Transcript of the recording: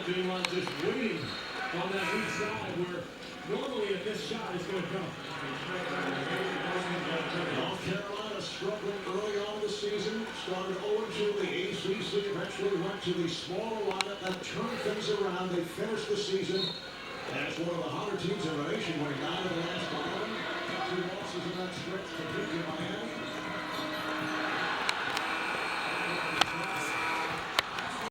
being like just waiting on that weak side where normally if this shot is going to come. North Carolina struggling early on in the season. Started 0-2 in the ACC. Eventually went to the smaller lineup and turned things around. They finished the season as one of the hotter teams in the nation, winning 9 of the last 5.